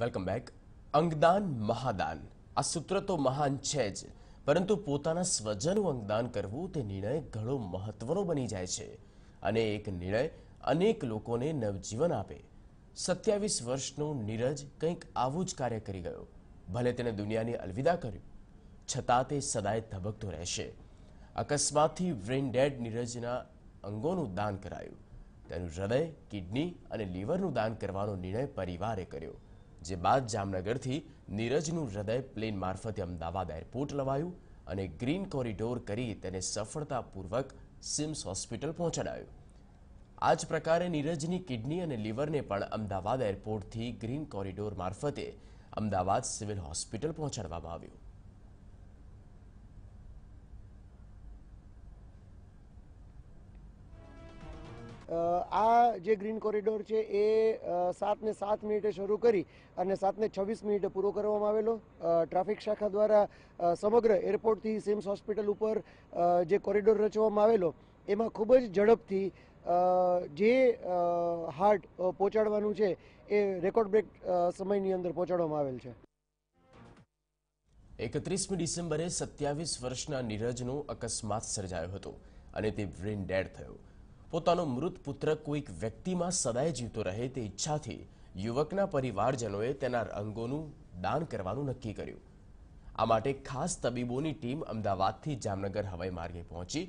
Welcome back. અંગદાન મહાદાન આ સૂત્ર તો મહાન છે જ, પરંતુ પોતાના સ્વજનનું અંગદાન કરવું તે નિર્ણય ઘણો મહત્વનો બની જાય છે અને એક નિર્ણય અનેક લોકોને નવજીવન આપે. 27 વર્ષનો નીરજ કંઈક આવું જ કાર્ય કરી ગયો. ભલે તેણે દુનિયાને અલવિદા કર્યું, છતાં તે સદાય ધબકતો રહેશે. અકસ્માતથી બ્રેઇન ડેડ નીરજના અંગોનું દાન કરાયું. તેનું હૃદય, કિડની અને લીવરનું દાન કરવાનો નિર્ણય પરિવારે કર્યો. જે બાદ જામનગરથી નીરજનું હૃદય પ્લેન મારફતે અમદાવાદ એરપોર્ટ લવાયું અને ગ્રીન કોરિડોર કરી તેને સફળતાપૂર્વક સિમ્સ હોસ્પિટલ પહોંચાડાયું. આ જ પ્રકારે નીરજની કિડની અને લીવરને પણ અમદાવાદ એરપોર્ટથી ગ્રીન કોરિડોર મારફતે અમદાવાદ સિવિલ હોસ્પિટલ પહોંચાડવામાં આવ્યું. આ જે ગ્રીન કોરિડોર છે એ 7 ને 7 મિનિટે શરૂ કરી અને 7 ને 26 મિનિટે પૂરો કરવામાં આવેલો. ટ્રાફિક શાખા દ્વારા સમગ્ર એરપોર્ટથી સિમ્સ હોસ્પિટલ ઉપર જે કોરિડોર રચવામાં આવેલો એમાં ખૂબ જ ઝડપથી જે હાર્ટ પહોંચાડવાનું છે એ રેકોર્ડ બ્રેક સમયની અંદર પહોંચાડવામાં આવેલ છે. 31મી ડિસેમ્બરે 27 વર્ષના નીરજનો અકસ્માત સર્જાયો હતો અને તે બ્રેઇન ડેડ થયો. પોતાનો મૃત પુત્ર કોઈક વ્યક્તિમાં સદાય જીવતો રહે તે ઈચ્છાથી યુવકના પરિવારજનોએ તેના અંગોનું દાન કરવાનું નક્કી કર્યું. આ માટે ખાસ તબીબોની ટીમ અમદાવાદથી જામનગર હવાઈ માર્ગે પહોંચી.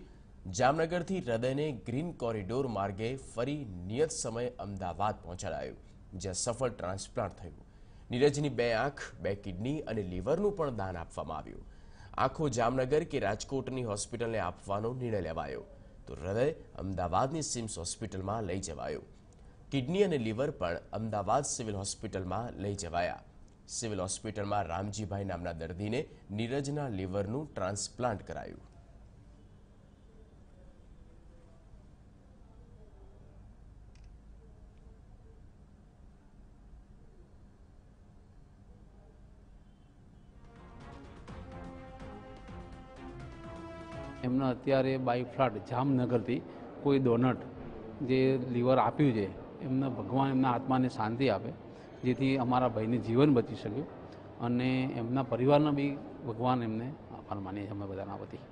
જામનગરથી હૃદયને ગ્રીન કોરિડોર માર્ગે ફરી નિયત સમયે અમદાવાદ પહોંચાડાયું, જ્યાં સફળ ટ્રાન્સપ્લાન્ટ થયું. નીરજની 2 આંખ, 2 કિડની અને લીવરનું પણ દાન આપવામાં આવ્યું. આંખો જામનગર કે રાજકોટની હોસ્પિટલને આપવાનો નિર્ણય લેવાયો, તો હૃદય અમદાવાદની સિમ્સ હોસ્પિટલમાં લઈ જવાયું. કિડની અને લીવર પણ અમદાવાદ સિવિલ હોસ્પિટલમાં લઈ જવાયા. સિવિલ હોસ્પિટલમાં રામજીભાઈ નામના દર્દીને નીરજના લીવરનું ટ્રાન્સપ્લાન્ટ કરાયું. એમના અત્યારે બાય ફ્લાટ જામનગરથી કોઈ ડોનટ જે લીવર આપ્યું છે એમને ભગવાન એમના આત્માને શાંતિ આપે, જેથી અમારા ભાઈને જીવન બચી શક્યું અને એમના પરિવારને બી ભગવાન એમને આભાર માનીએ છીએ અમે બધાના વતી.